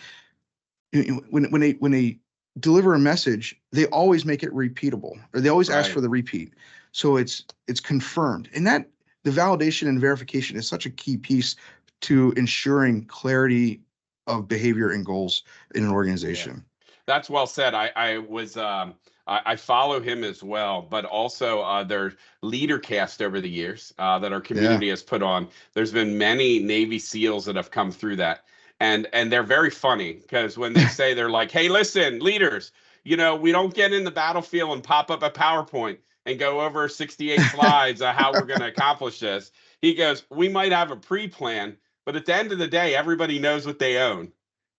when they deliver a message, they always make it repeatable, or they always ask for the repeat. So it's confirmed. And that the validation and verification is such a key piece to ensuring clarity of behavior and goals in an organization. Yeah. That's well said. I follow him as well, but also their leader cast over the years that our community has put on. There's been many Navy SEALs that have come through that. And they're very funny because when they say, they're like, hey, listen, leaders, we don't get in the battlefield and pop up a PowerPoint and go over 68 slides of how we're going to accomplish this. He goes, we might have a pre-plan, but at the end of the day, everybody knows what they own.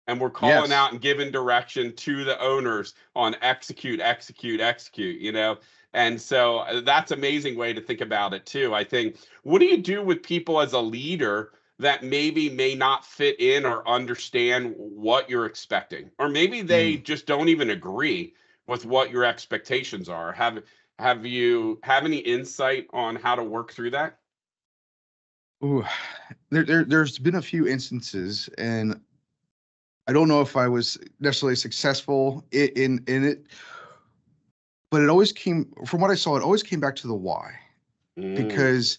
And we're calling out and giving direction to the owners on execute. And so that's an amazing way to think about it too. I think, what do you do with people as a leader that maybe may not fit in or understand what you're expecting? Or maybe they just don't even agree with what your expectations are. Have you any insight on how to work through that? Ooh, there's been a few instances, and I don't know if I was necessarily successful in it, but it always came, from what I saw, it always came back to the why. Because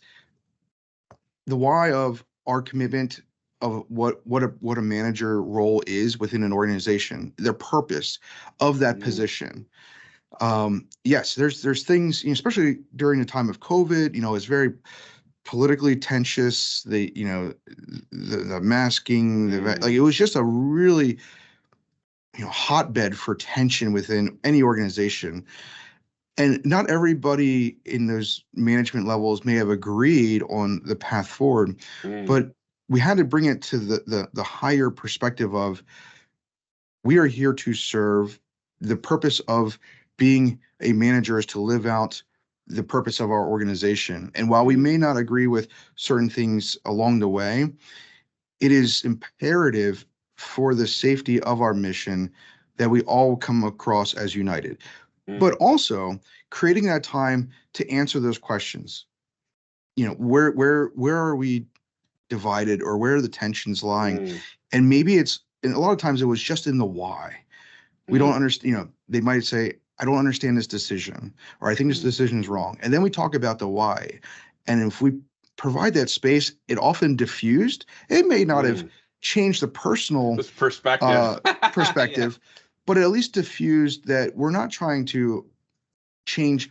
the why of our commitment of what a manager role is within an organization, their purpose of that position. Yes, there's things, especially during the time of COVID, it's very politically tensious. The masking, like it was just a really, hotbed for tension within any organization. And not everybody in those management levels may have agreed on the path forward, but we had to bring it to the higher perspective of, we are here to serve. The purpose of being a manager is to live out the purpose of our organization. And while we may not agree with certain things along the way, it is imperative for the safety of our mission that we all come across as united. But also creating that time to answer those questions. Where are we divided, or where are the tensions lying? And maybe and a lot of times it was just in the why. We don't understand, they might say, I don't understand this decision, or I think this decision is wrong. And then we talk about the why. And if we provide that space, it often diffused. It may not have changed the personal perspective, but it at least diffused that we're not trying to change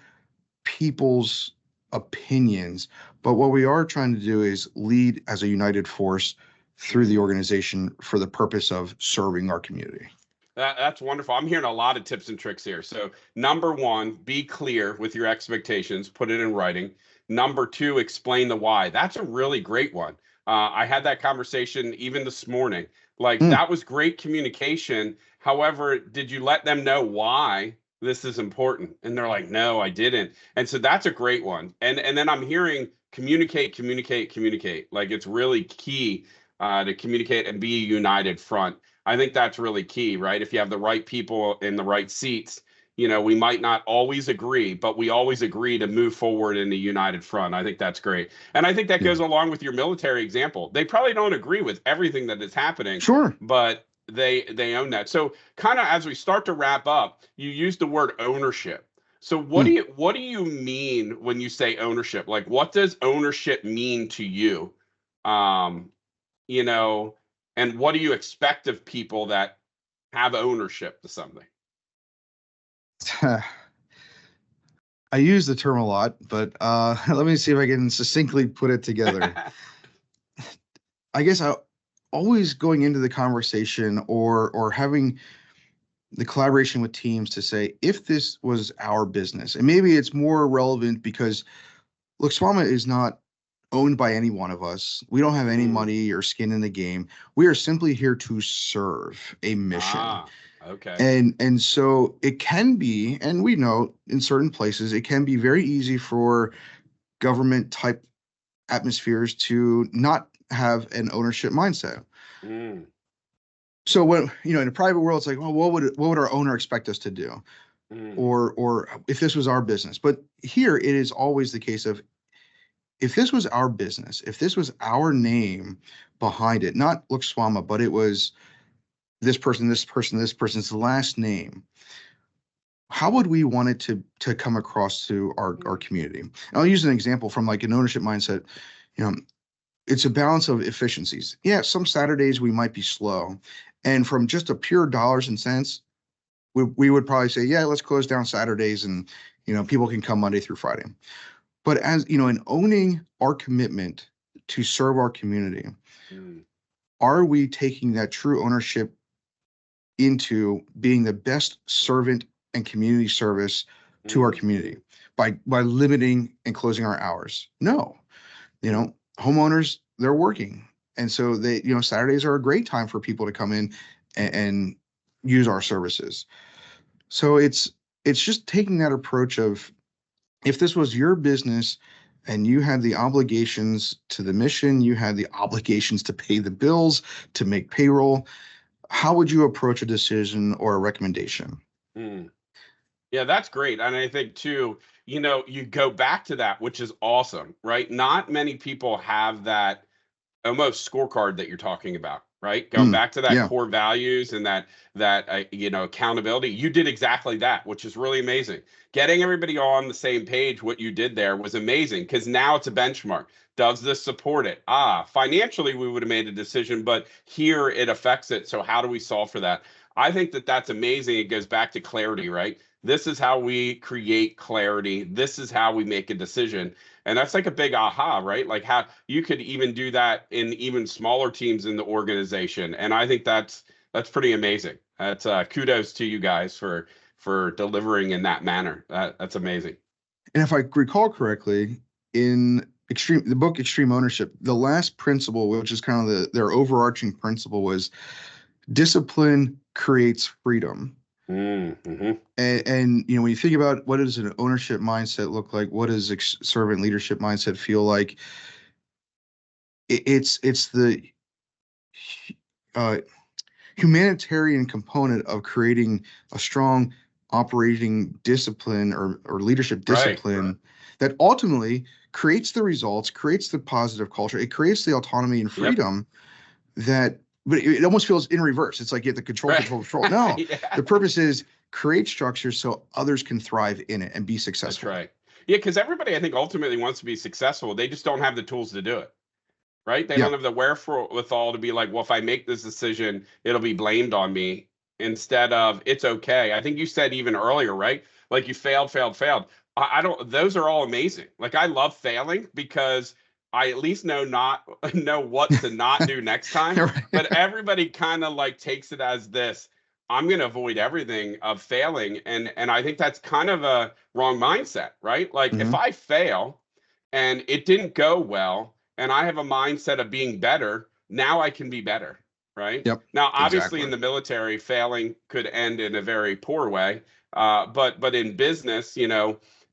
people's opinions, but what we are trying to do is lead as a united force through the organization for the purpose of serving our community. That's wonderful. I'm hearing a lot of tips and tricks here. So number one, be clear with your expectations, put it in writing. Number two, explain the why. That's a really great one. I had that conversation even this morning. Like that was great communication. However, did you let them know why this is important? And they're like, no, I didn't. And so that's a great one. And then I'm hearing communicate. Like it's really key to communicate and be a united front. I think that's really key, right? If you have the right people in the right seats, we might not always agree, but we always agree to move forward in a united front. I think that's great. And I think that goes along with your military example. They probably don't agree with everything that is happening. Sure. But they own that. So kind of as we start to wrap up, you use the word ownership. So what do you mean when you say ownership? Like, what does ownership mean to you? And what do you expect of people that have ownership to something? I use the term a lot, but let me see if I can succinctly put it together. I guess always going into the conversation or having the collaboration with teams to say, if this was our business, and maybe it's more relevant because, look, SWAMA is not owned by any one of us. We don't have any money or skin in the game. We are simply here to serve a mission. Okay. And so it can be, and we know in certain places, it can be very easy for government type atmospheres to not have an ownership mindset. So when, in a private world, it's like, well, what would our owner expect us to do? Or if this was our business. But here it is always the case of, if this was our business, if this was our name behind it, not look SWAMA, but it was this person's last name, how would we want it to come across to our community? And I'll use an example from like an ownership mindset. It's a balance of efficiencies. Yeah, some Saturdays we might be slow. And from just a pure dollars and cents, we would probably say, yeah, let's close down Saturdays and, people can come Monday through Friday. But as, in owning our commitment to serve our community, are we taking that true ownership into being the best servant and community service to our community by limiting and closing our hours? No. Homeowners, they're working. And so Saturdays are a great time for people to come in and use our services. So it's just taking that approach of, if this was your business and you had the obligations to the mission, you had the obligations to pay the bills, to make payroll, how would you approach a decision or a recommendation? Yeah, that's great. And I think too, you go back to that, which is awesome, right? Not many people have that almost scorecard that you're talking about, right? Going back to that core values and that accountability. You did exactly that, which is really amazing. Getting everybody on the same page, what you did there was amazing, because now it's a benchmark. Does this support it? Financially, we would have made a decision, but here it affects it. So how do we solve for that? I think that that's amazing. It goes back to clarity, right? This is how we create clarity. This is how we make a decision. And that's like a big aha, right? Like how you could even do that in even smaller teams in the organization. And I think that's pretty amazing. That's kudos to you guys for delivering in that manner. That's amazing. And if I recall correctly, in the book Extreme Ownership, the last principle, which is kind of their overarching principle, was discipline creates freedom. Mm-hmm. And when you think about what does an ownership mindset look like, what does servant leadership mindset feel like, it's the humanitarian component of creating a strong operating discipline or leadership discipline, right, that ultimately creates the results, creates the positive culture, it creates the autonomy and freedom. Yep. But it almost feels in reverse. It's like you have to control. No, yeah. The purpose is create structures so others can thrive in it and be successful. That's right. Yeah, because everybody, I think, ultimately wants to be successful. They just don't have the tools to do it. Right? They don't have the wherewithal to be like, well, if I make this decision, it'll be blamed on me, instead of it's okay. I think you said even earlier, right? Like you failed. I don't, those are all amazing. Like I love failing because I at least know what to not do next time. Right. But everybody kind of like takes it as this, I'm going to avoid everything of failing. And I think that's kind of a wrong mindset, right? Like if I fail and it didn't go well, and I have a mindset of being better, now I can be better, right? Yep. Now, obviously, in the military, failing could end in a very poor way. But in business,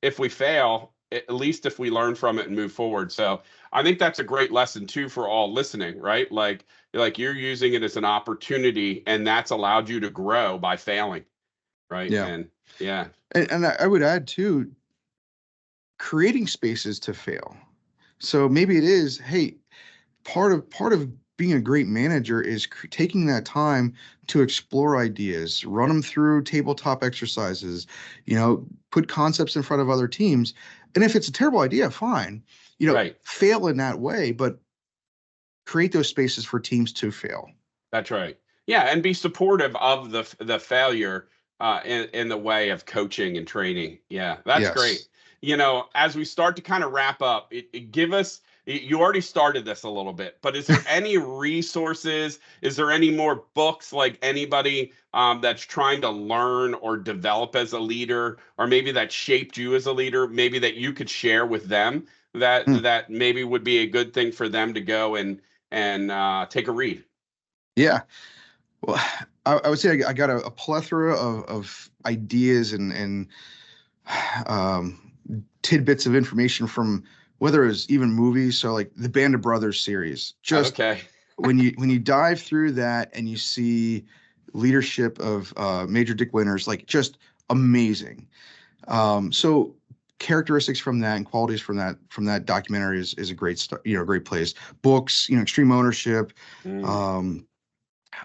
if we fail, at least if we learn from it and move forward. So I think that's a great lesson too for all listening, right? Like you're using it as an opportunity, and that's allowed you to grow by failing, right? Yeah. And yeah. And I would add too, creating spaces to fail. So maybe it is, hey, part of being a great manager is taking that time to explore ideas, run them through tabletop exercises, put concepts in front of other teams. And if it's a terrible idea, fine, right, fail in that way, but create those spaces for teams to fail. That's right. Yeah, and be supportive of the failure in the way of coaching and training. Yeah, that's great. As we start to kind of wrap up, give us, you already started this a little bit, but is there any resources? Is there any more books, like anybody that's trying to learn or develop as a leader, or maybe that shaped you as a leader, maybe that you could share with them that maybe would be a good thing for them to go and take a read? Yeah. Well, I would say I got a plethora of ideas and tidbits of information from whether it was even movies. So like the Band of Brothers series, just when you dive through that and you see leadership of Major Dick Winters, like just amazing. So characteristics from that and qualities from that documentary is a great start, great place. Books, Extreme Ownership,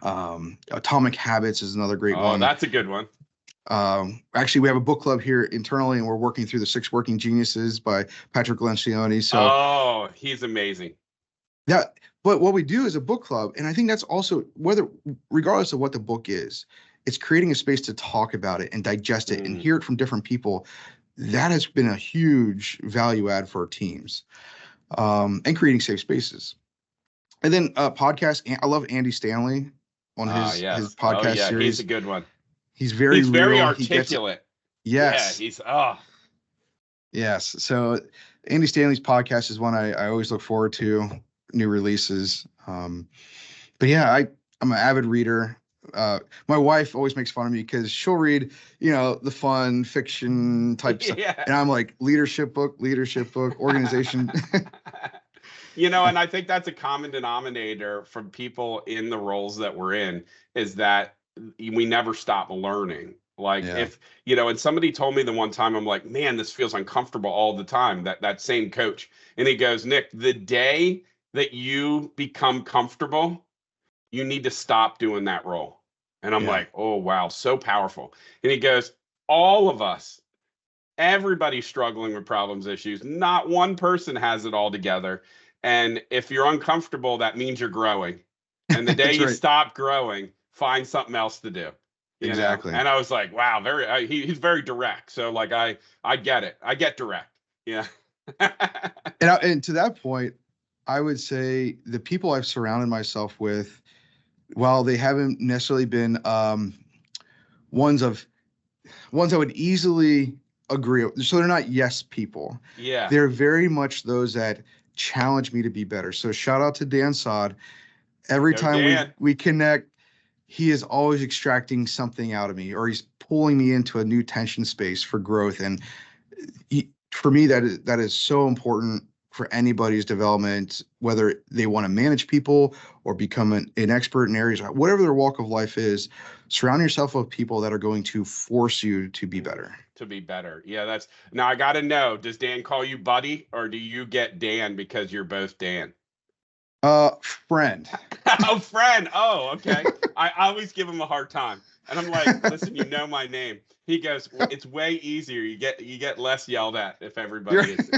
Atomic Habits is another great one. Oh, that's a good one. Actually, we have a book club here internally, and we're working through the 6 Working Geniuses by Patrick Lencioni. So, he's amazing. Yeah, but what we do is a book club, and I think that's also regardless of what the book is, it's creating a space to talk about it and digest it and hear it from different people. That has been a huge value add for our teams, and creating safe spaces. And then podcast. I love Andy Stanley on his podcast series. He's a good one. He's very articulate. Yes. Yeah, Yes. So Andy Stanley's podcast is one I always look forward to, new releases. But yeah, I'm an avid reader. My wife always makes fun of me because she'll read, the fun fiction type stuff. And I'm like, leadership book, organization. And I think that's a common denominator from people in the roles that we're in, is that we never stop learning. Like if, and somebody told me the one time, I'm like, man, this feels uncomfortable all the time, that same coach. And he goes, Nick, the day that you become comfortable, you need to stop doing that role. And I'm like, oh, wow, so powerful. And he goes, all of us, everybody's struggling with problems, issues. Not one person has it all together. And if you're uncomfortable, that means you're growing. And the day you stop growing, find something else to do. Exactly. And I was like, wow, he's very direct. So like, I get it. I get direct. Yeah. And to that point, I would say the people I've surrounded myself with, while they haven't necessarily been ones of ones I would easily agree with. So they're not yes people. Yeah. They're very much those that challenge me to be better. So shout out to Dan Sod. Every time Dan. we connect, he is always extracting something out of me, or he's pulling me into a new tension space for growth. And for me, that is so important for anybody's development, whether they want to manage people or become an expert in areas, whatever their walk of life is. Surround yourself with people that are going to force you to be better. To be better. Yeah, now I got to know, does Dan call you buddy, or do you get Dan because you're both Dan? Friend. Oh, friend. Oh, okay. I always give him a hard time. And I'm like, listen, you know my name. He goes, it's way easier. You get less yelled at if everybody is,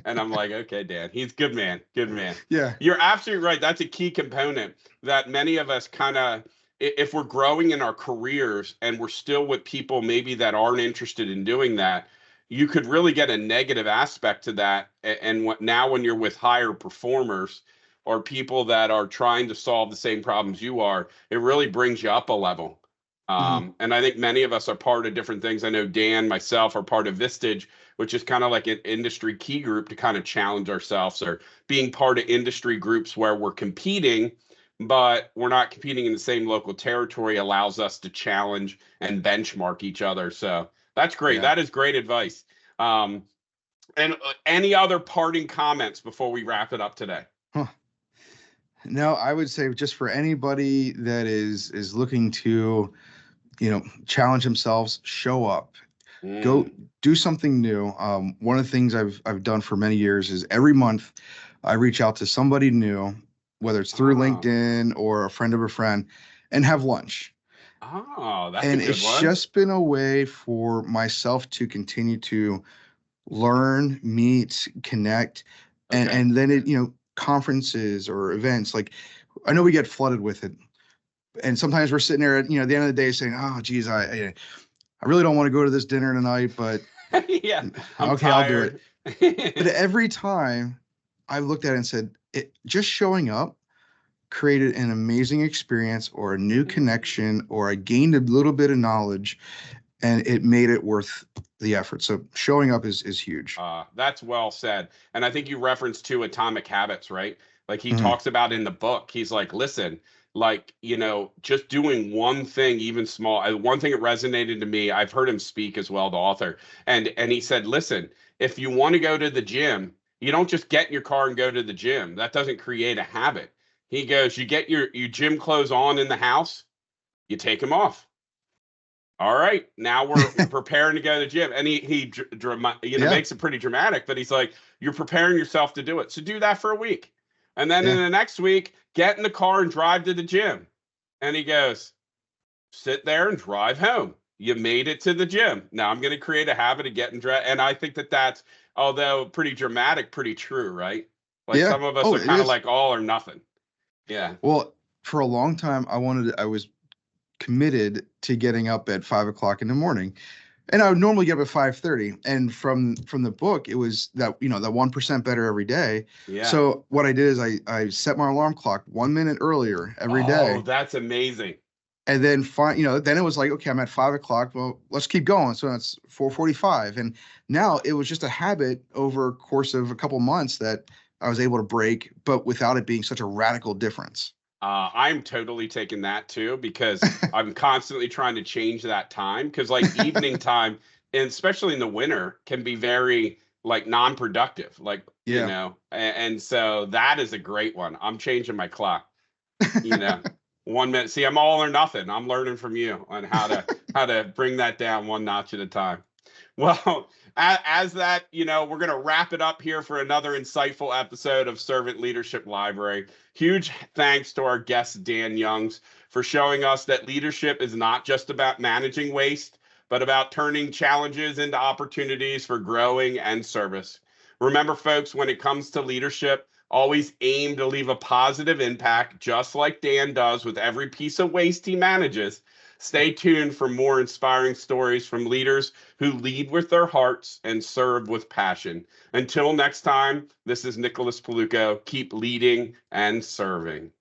And I'm like, okay, Dan, he's good man. Good man. Yeah. You're absolutely right. That's a key component that many of us kind of, if we're growing in our careers and we're still with people maybe that aren't interested in doing that, you could really get a negative aspect to that. And now when you're with higher performers or people that are trying to solve the same problems you are, it really brings you up a level. And I think many of us are part of different things. I know Dan, myself, are part of Vistage, which is kind of like an industry key group to kind of challenge ourselves, or being part of industry groups where we're competing, but we're not competing in the same local territory, allows us to challenge and benchmark each other. So that's great. Yeah. That is great advice. And any other parting comments before we wrap it up today? No, I would say just for anybody that is looking to, challenge themselves, show up, go do something new. One of the things I've done for many years is every month I reach out to somebody new, whether it's through LinkedIn or a friend of a friend, and have lunch. Oh, that's and a good it's one. just been a way for myself to continue to learn, meet, connect, and then conferences or events. Like, I know we get flooded with it, and sometimes we're sitting there at the end of the day saying, "Oh, geez, I really don't want to go to this dinner tonight," but yeah, okay, tired. I'll do it. But every time I've looked at it and said, just showing up created an amazing experience or a new connection, or I gained a little bit of knowledge, and it made it worth the effort. So showing up is huge. That's well said. And I think you referenced to Atomic Habits, right? Like he talks about in the book, he's like, listen, like, just doing one thing, even small, one thing that resonated to me. I've heard him speak as well, the author. And he said, listen, if you want to go to the gym, you don't just get in your car and go to the gym. That doesn't create a habit. He goes, you get your gym clothes on in the house, you take them off. All right, now we're preparing to go to the gym. And he makes it pretty dramatic, but he's like, you're preparing yourself to do it. So do that for a week. And then in the next week, get in the car and drive to the gym. And he goes, sit there and drive home. You made it to the gym. Now I'm going to create a habit of getting dressed. And I think that's, although pretty dramatic, pretty true, right? Like some of us are kind of like all or nothing. Yeah. Well, for a long time, I was committed to getting up at 5 o'clock in the morning, and I would normally get up at 5:30. And from the book, it was that, that 1% better every day. Yeah. So what I did is I set my alarm clock 1 minute earlier every day. Oh, that's amazing. And then then it was like, okay, I'm at 5 o'clock. Well, let's keep going. So it's 4:45. And now it was just a habit over a course of a couple months that I was able to break, but without it being such a radical difference. I'm totally taking that too, because I'm constantly trying to change that time. Because like evening time, and especially in the winter, can be very like non-productive. Like, and so that is a great one. I'm changing my clock. 1 minute. See, I'm all or nothing. I'm learning from you on how to bring that down one notch at a time. Well, as that, we're going to wrap it up here for another insightful episode of Servant Leadership Library. Huge thanks to our guest, Dan Youngs, for showing us that leadership is not just about managing waste, but about turning challenges into opportunities for growing and service. Remember, folks, when it comes to leadership, always aim to leave a positive impact, just like Dan does with every piece of waste he manages. Stay tuned for more inspiring stories from leaders who lead with their hearts and serve with passion. Until next time, this is Nicholas Paluco. Keep leading and serving.